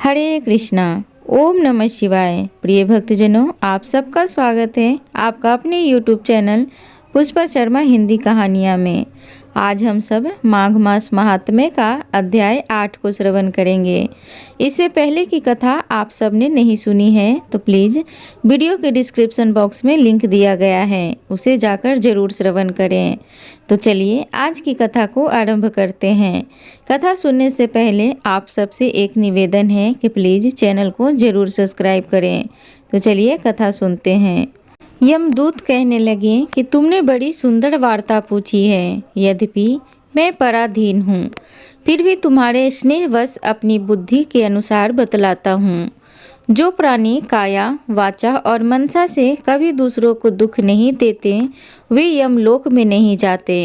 हरे कृष्णा। ओम नमः शिवाय। प्रिय भक्तजनों, आप सबका स्वागत है आपका अपने यूट्यूब चैनल पुष्पा शर्मा हिंदी कहानियाँ में। आज हम सब माघ मास महात्म्य का अध्याय 8 को श्रवण करेंगे। इससे पहले की कथा आप सब ने नहीं सुनी है तो प्लीज़ वीडियो के डिस्क्रिप्शन बॉक्स में लिंक दिया गया है, उसे जाकर जरूर श्रवण करें। तो चलिए आज की कथा को आरंभ करते हैं। कथा सुनने से पहले आप सबसे एक निवेदन है कि प्लीज़ चैनल को जरूर सब्सक्राइब करें। तो चलिए कथा सुनते हैं। यमदूत कहने लगे कि तुमने बड़ी सुंदर वार्ता पूछी है, यद्यपि मैं पराधीन हूँ, फिर भी तुम्हारे स्नेहवश अपनी बुद्धि के अनुसार बतलाता हूँ। जो प्राणी काया, वाचा और मनसा से कभी दूसरों को दुख नहीं देते, वे यमलोक में नहीं जाते।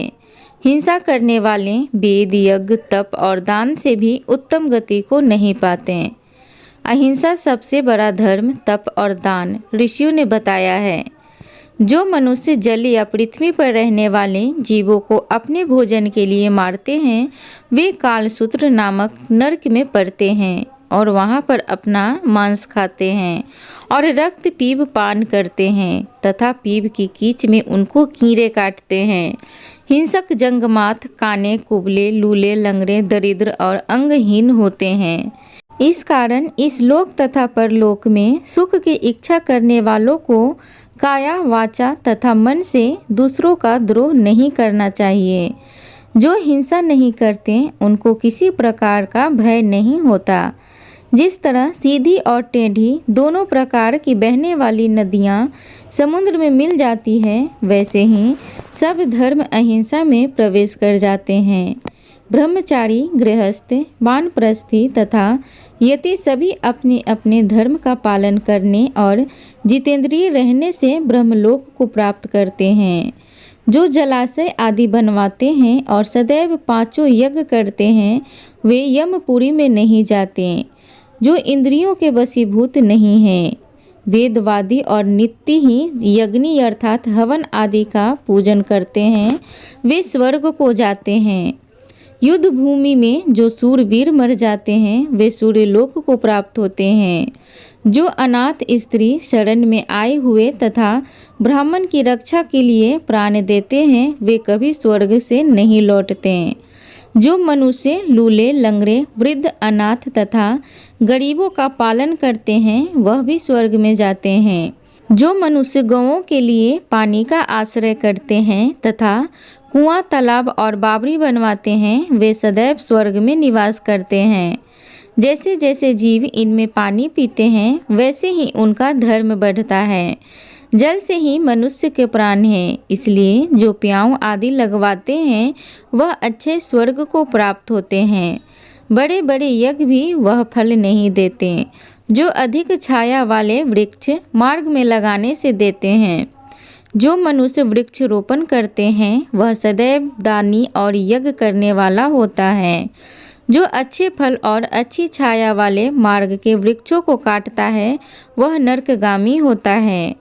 हिंसा करने वाले वेद, यज्ञ, तप और दान से भी उत्तम गति को नहीं पाते। अहिंसा सबसे बड़ा धर्म, तप और दान ऋषियों ने बताया है। जो मनुष्य जल या पृथ्वी पर रहने वाले जीवों को अपने भोजन के लिए मारते हैं, वे कालसूत्र नामक नरक में पड़ते हैं और वहां पर अपना मांस खाते हैं और रक्त पीप पान करते हैं तथा पीप की कीच में उनको कीड़े काटते हैं। हिंसक जंगमात काने, कुबले, लूले, लंगड़े, दरिद्र और अंगहीन होते हैं। इस कारण इस लोक तथा परलोक में सुख की इच्छा करने वालों को काया, वाचा तथा मन से दूसरों का द्रोह नहीं करना चाहिए। जो हिंसा नहीं करते उनको किसी प्रकार का भय नहीं होता। जिस तरह सीधी और टेढ़ी दोनों प्रकार की बहने वाली नदियाँ समुद्र में मिल जाती है, वैसे ही सब धर्म अहिंसा में प्रवेश कर जाते हैं। ब्रह्मचारी, गृहस्थ, वानप्रस्थी तथा यति सभी अपने अपने धर्म का पालन करने और जितेंद्रिय रहने से ब्रह्मलोक को प्राप्त करते हैं। जो जलाशय आदि बनवाते हैं और सदैव 5 यज्ञ करते हैं, वे यमपुरी में नहीं जाते। जो इंद्रियों के वशीभूत नहीं हैं, वेदवादी और नित्य ही यज्ञी अर्थात हवन आदि का पूजन करते हैं, वे स्वर्ग को जाते हैं। युद्ध भूमि में जो सूरवीर मर जाते हैं, वे सूर्यलोक को प्राप्त होते हैं। जो अनाथ स्त्री शरण में आए हुए तथा ब्राह्मण की रक्षा के लिए प्राण देते हैं, वे कभी स्वर्ग से नहीं लौटते। जो मनुष्य लूले, लंगड़े, वृद्ध, अनाथ तथा गरीबों का पालन करते हैं, वह भी स्वर्ग में जाते हैं। जो मनुष्य गौओं के लिए पानी का आश्रय करते हैं तथा कुआं, तालाब और बावड़ी बनवाते हैं, वे सदैव स्वर्ग में निवास करते हैं। जैसे जैसे जीव इनमें पानी पीते हैं, वैसे ही उनका धर्म बढ़ता है। जल से ही मनुष्य के प्राण हैं, इसलिए जो प्याऊ आदि लगवाते हैं, वह अच्छे स्वर्ग को प्राप्त होते हैं। बड़े बड़े यज्ञ भी वह फल नहीं देते, जो अधिक छाया वाले वृक्ष मार्ग में लगाने से देते हैं। जो मनुष्य वृक्ष रोपण करते हैं, वह सदैव दानी और यज्ञ करने वाला होता है। जो अच्छे फल और अच्छी छाया वाले मार्ग के वृक्षों को काटता है, वह नरकगामी होता है।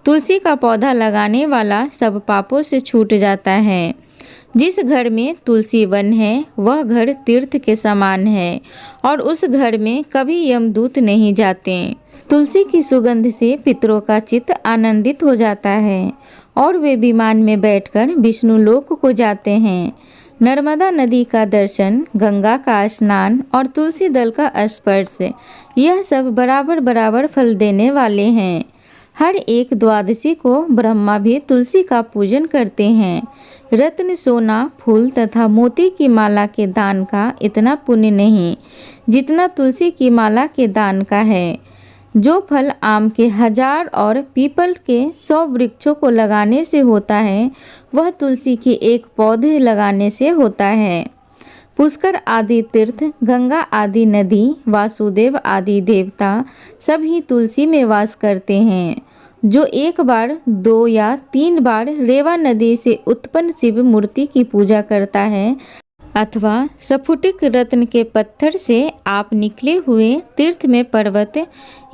तुलसी का पौधा लगाने वाला सब पापों से छूट जाता है। जिस घर में तुलसी वन है, वह घर तीर्थ के समान है और उस घर में कभी यमदूत नहीं जाते। तुलसी की सुगंध से पितरों का चित्त आनंदित हो जाता है और वे विमान में बैठकर विष्णु लोक को जाते हैं। नर्मदा नदी का दर्शन, गंगा का स्नान और तुलसी दल का स्पर्श, यह सब बराबर बराबर फल देने वाले हैं। हर एक द्वादशी को ब्रह्मा भी तुलसी का पूजन करते हैं। रत्न, सोना, फूल तथा मोती की माला के दान का इतना पुण्य नहीं जितना तुलसी की माला के दान का है। जो फल आम के 1000 और पीपल के 100 वृक्षों को लगाने से होता है, वह तुलसी की एक पौधे लगाने से होता है। पुष्कर आदि तीर्थ, गंगा आदि नदी, वासुदेव आदि देवता सब ही तुलसी में वास करते हैं। जो एक बार, 2 या 3 बार रेवा नदी से उत्पन्न शिव मूर्ति की पूजा करता है, अथवा स्फटिक रत्न के पत्थर से आप निकले हुए तीर्थ में पर्वत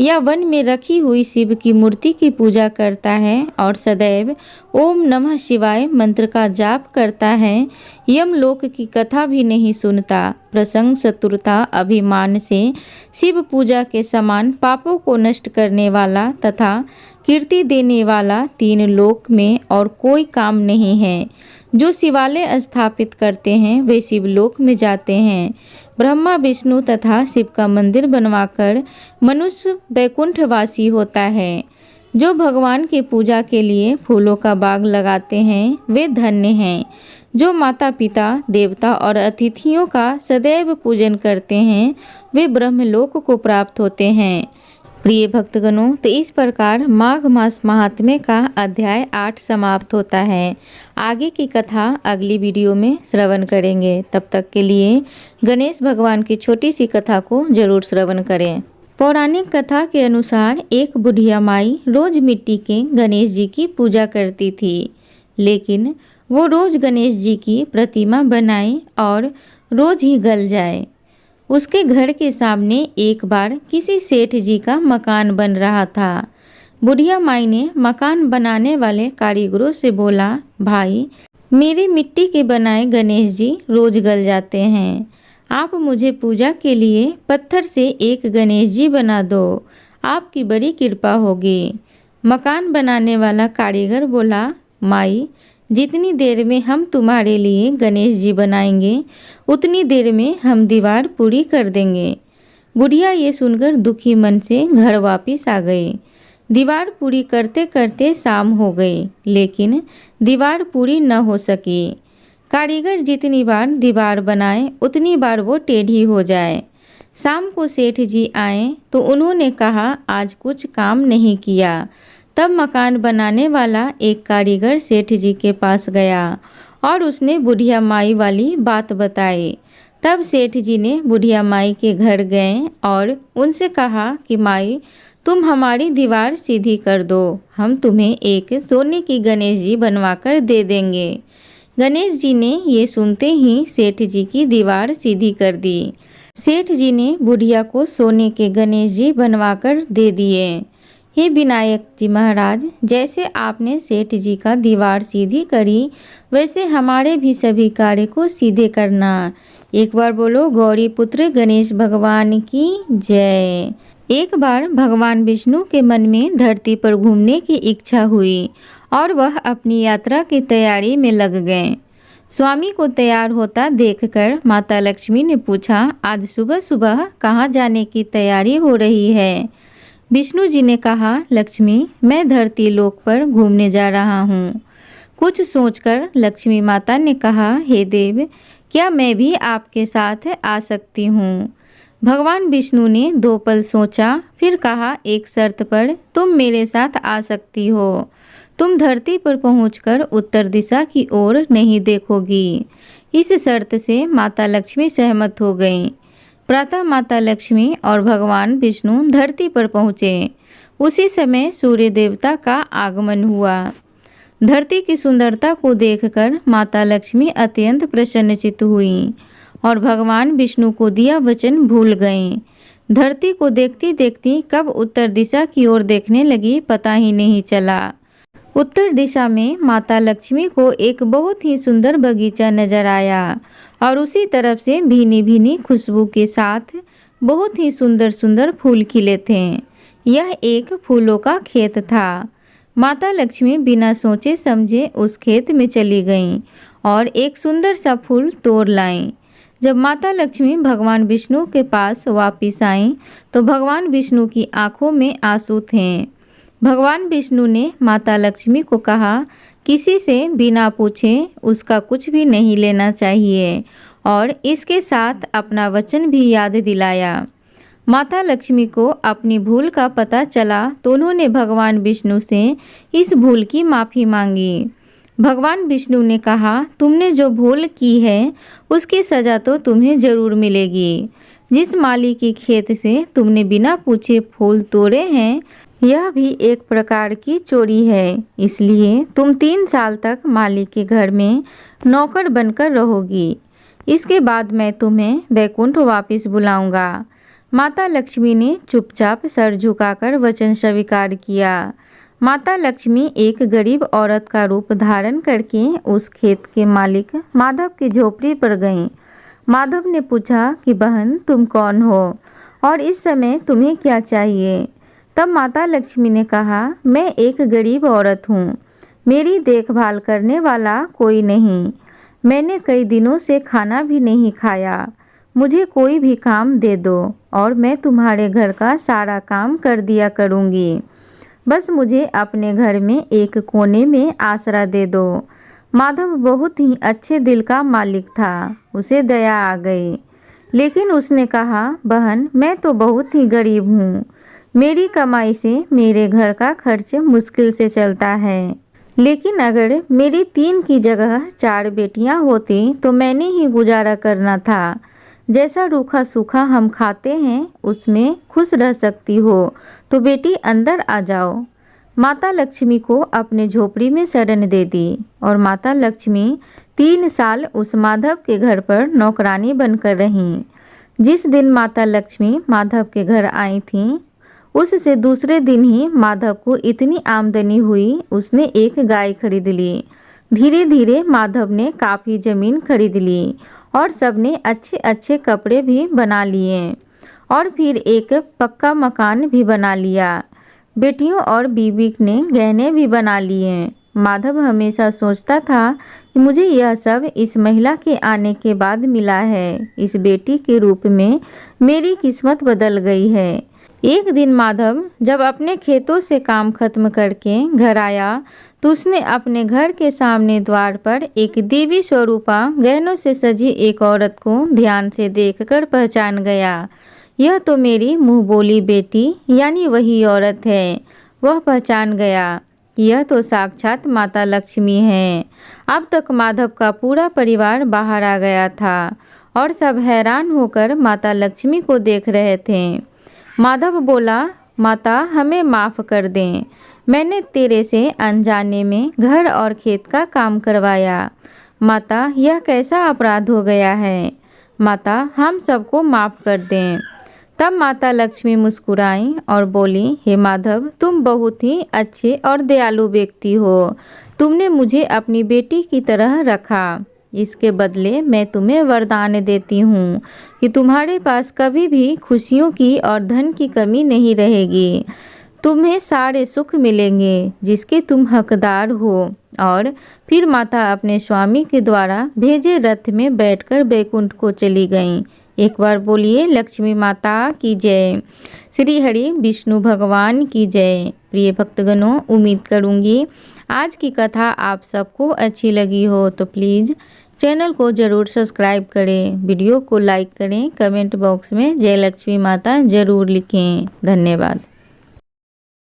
या वन में रखी हुई शिव की मूर्ति की पूजा करता है और सदैव ओम नमः शिवाय मंत्र का जाप करता है, यमलोक की कथा भी नहीं सुनता, प्रसंग चतुरता अभिमान से शिव पूजा के समान पापों को नष्ट करने वाला तथा कीर्ति देने वाला तीन लोक में और कोई काम नहीं है। जो शिवालय स्थापित करते हैं वे शिवलोक में जाते हैं। ब्रह्मा विष्णु तथा शिव का मंदिर बनवाकर मनुष्य वैकुंठवासी होता है। जो भगवान की पूजा के लिए फूलों का बाग लगाते हैं वे धन्य हैं। जो माता पिता देवता और अतिथियों का सदैव पूजन करते हैं वे ब्रह्मलोक को प्राप्त होते हैं। प्रिय भक्तगणों, तो इस प्रकार माघ मास महात्म्य का अध्याय 8 समाप्त होता है। आगे की कथा अगली वीडियो में श्रवण करेंगे। तब तक के लिए गणेश भगवान की छोटी सी कथा को जरूर श्रवण करें। पौराणिक कथा के अनुसार एक बुढ़िया माई रोज मिट्टी के गणेश जी की पूजा करती थी, लेकिन वो रोज गणेश जी की प्रतिमा बनाए और रोज ही गल जाए। उसके घर के सामने एक बार किसी सेठ जी का मकान बन रहा था। बुढ़िया माई ने मकान बनाने वाले कारीगरों से बोला, भाई मेरे मिट्टी के बनाए गणेश जी रोज गल जाते हैं, आप मुझे पूजा के लिए पत्थर से एक गणेश जी बना दो, आपकी बड़ी कृपा होगी। मकान बनाने वाला कारीगर बोला, माई जितनी देर में हम तुम्हारे लिए गणेश जी बनाएंगे उतनी देर में हम दीवार पूरी कर देंगे। बुढ़िया ये सुनकर दुखी मन से घर वापस आ गई। दीवार पूरी करते करते शाम हो गई, लेकिन दीवार पूरी न हो सकी। कारीगर जितनी बार दीवार बनाए उतनी बार वो टेढ़ी हो जाए। शाम को सेठ जी आए तो उन्होंने कहा, आज कुछ काम नहीं किया। तब मकान बनाने वाला एक कारीगर सेठ जी के पास गया और उसने बुढ़िया माई वाली बात बताई। तब सेठ जी ने बुढ़िया माई के घर गए और उनसे कहा कि माई तुम हमारी दीवार सीधी कर दो, हम तुम्हें एक सोने की गणेश जी बनवाकर दे देंगे। गणेश जी ने ये सुनते ही सेठ जी की दीवार सीधी कर दी। सेठ जी ने बुढ़िया को सोने के गणेश जी बनवाकर दे दिए। हे विनायक जी महाराज, जैसे आपने सेठ जी का दीवार सीधी करी वैसे हमारे भी सभी कार्य को सीधे करना। एक बार बोलो गौरी पुत्र गणेश भगवान की जय। एक बार भगवान विष्णु के मन में धरती पर घूमने की इच्छा हुई और वह अपनी यात्रा की तैयारी में लग गए। स्वामी को तैयार होता देखकर माता लक्ष्मी ने पूछा, आज सुबह सुबह कहाँ जाने की तैयारी हो रही है? विष्णु जी ने कहा, लक्ष्मी मैं धरती लोक पर घूमने जा रहा हूँ। कुछ सोचकर लक्ष्मी माता ने कहा, हे देव क्या मैं भी आपके साथ आ सकती हूँ? भगवान विष्णु ने 2 पल सोचा, फिर कहा, एक शर्त पर तुम मेरे साथ आ सकती हो। तुम धरती पर पहुंचकर उत्तर दिशा की ओर नहीं देखोगी। इस शर्त से माता लक्ष्मी सहमत हो गईं। प्रातः माता लक्ष्मी और भगवान विष्णु धरती पर पहुँचे। उसी समय सूर्य देवता का आगमन हुआ। धरती की सुंदरता को देखकर माता लक्ष्मी अत्यंत प्रसन्नचित्त हुई और भगवान विष्णु को दिया वचन भूल गईं। धरती को देखती देखती कब उत्तर दिशा की ओर देखने लगी पता ही नहीं चला। उत्तर दिशा में माता लक्ष्मी को एक बहुत ही सुंदर बगीचा नजर आया और उसी तरफ से भीनी भीनी खुशबू के साथ बहुत ही सुंदर सुंदर फूल खिले थे। यह एक फूलों का खेत था। माता लक्ष्मी बिना सोचे समझे उस खेत में चली गईं और एक सुंदर सा फूल तोड़ लाईं। जब माता लक्ष्मी भगवान विष्णु के पास वापिस आईं तो भगवान विष्णु की आंखों में आंसू थे। भगवान विष्णु ने माता लक्ष्मी को कहा, किसी से बिना पूछे उसका कुछ भी नहीं लेना चाहिए और इसके साथ अपना वचन भी याद दिलाया। माता लक्ष्मी को अपनी भूल का पता चला तो उन्होंने भगवान विष्णु से इस भूल की माफ़ी मांगी। भगवान विष्णु ने कहा, तुमने जो भूल की है उसकी सज़ा तो तुम्हें ज़रूर मिलेगी। जिस माली के खेत से तुमने बिना पूछे फूल तोड़े हैं यह भी एक प्रकार की चोरी है, इसलिए तुम 3 साल तक माली के घर में नौकर बनकर रहोगी। इसके बाद मैं तुम्हें वैकुंठ वापस बुलाऊंगा। माता लक्ष्मी ने चुपचाप सर झुकाकर वचन स्वीकार किया। माता लक्ष्मी एक गरीब औरत का रूप धारण करके उस खेत के मालिक माधव की झोपड़ी पर गईं। माधव ने पूछा कि बहन, तुम कौन हो और इस समय तुम्हें क्या चाहिए? तब माता लक्ष्मी ने कहा, मैं एक गरीब औरत हूँ, मेरी देखभाल करने वाला कोई नहीं। मैंने कई दिनों से खाना भी नहीं खाया। मुझे कोई भी काम दे दो और मैं तुम्हारे घर का सारा काम कर दिया करूँगी। बस मुझे अपने घर में एक कोने में आसरा दे दो। माधव बहुत ही अच्छे दिल का मालिक था, उसे दया आ गई। लेकिन उसने कहा, बहन, मैं तो बहुत ही गरीब हूँ। मेरी कमाई से मेरे घर का खर्च मुश्किल से चलता है। लेकिन अगर मेरी 3 की जगह 4 बेटियां होती तो मैंने ही गुजारा करना था। जैसा रूखा सूखा हम खाते हैं उसमें खुश रह सकती हो तो बेटी अंदर आ जाओ। माता लक्ष्मी को अपने झोपड़ी में शरण दे दी और माता लक्ष्मी 3 साल उस माधव के घर पर नौकरानी बनकर रहीं। जिस दिन माता लक्ष्मी माधव के घर आई थीं, उससे दूसरे दिन ही माधव को इतनी आमदनी हुई, उसने एक गाय खरीद ली। धीरे धीरे माधव ने काफ़ी ज़मीन खरीद ली और सबने अच्छे अच्छे कपड़े भी बना लिए और फिर एक पक्का मकान भी बना लिया। बेटियों और बीवी ने गहने भी बना लिए। माधव हमेशा सोचता था कि मुझे यह सब इस महिला के आने के बाद मिला है। इस बेटी के रूप में मेरी किस्मत बदल गई है। एक दिन माधव जब अपने खेतों से काम खत्म करके घर आया तो उसने अपने घर के सामने द्वार पर एक देवी स्वरूपा गहनों से सजी एक औरत को ध्यान से देखकर पहचान गया। यह तो मेरी मुँह बोली बेटी यानी वही औरत है। वह पहचान गया, यह तो साक्षात माता लक्ष्मी है। अब तक माधव का पूरा परिवार बाहर आ गया था और सब हैरान होकर माता लक्ष्मी को देख रहे थे। माधव बोला, माता, हमें माफ़ कर दें। मैंने तेरे से अनजाने में घर और खेत का काम करवाया। माता, यह कैसा अपराध हो गया है? माता, हम सबको माफ़ कर दें। तब माता लक्ष्मी मुस्कुराई और बोली, हे माधव, तुम बहुत ही अच्छे और दयालु व्यक्ति हो। तुमने मुझे अपनी बेटी की तरह रखा। इसके बदले मैं तुम्हें वरदान देती हूँ कि तुम्हारे पास कभी भी खुशियों की और धन की कमी नहीं रहेगी। तुम्हें सारे सुख मिलेंगे जिसके तुम हकदार हो। और फिर माता अपने स्वामी के द्वारा भेजे रथ में बैठकर बैकुंठ को चली गईं। एक बार बोलिए, लक्ष्मी माता की जय। श्री हरि विष्णु भगवान की जय। प्रिय भक्तगणों, उम्मीद करूँगी आज की कथा आप सबको अच्छी लगी हो तो प्लीज़ चैनल को ज़रूर सब्सक्राइब करें, वीडियो को लाइक करें, कमेंट बॉक्स में जय लक्ष्मी माता ज़रूर लिखें। धन्यवाद।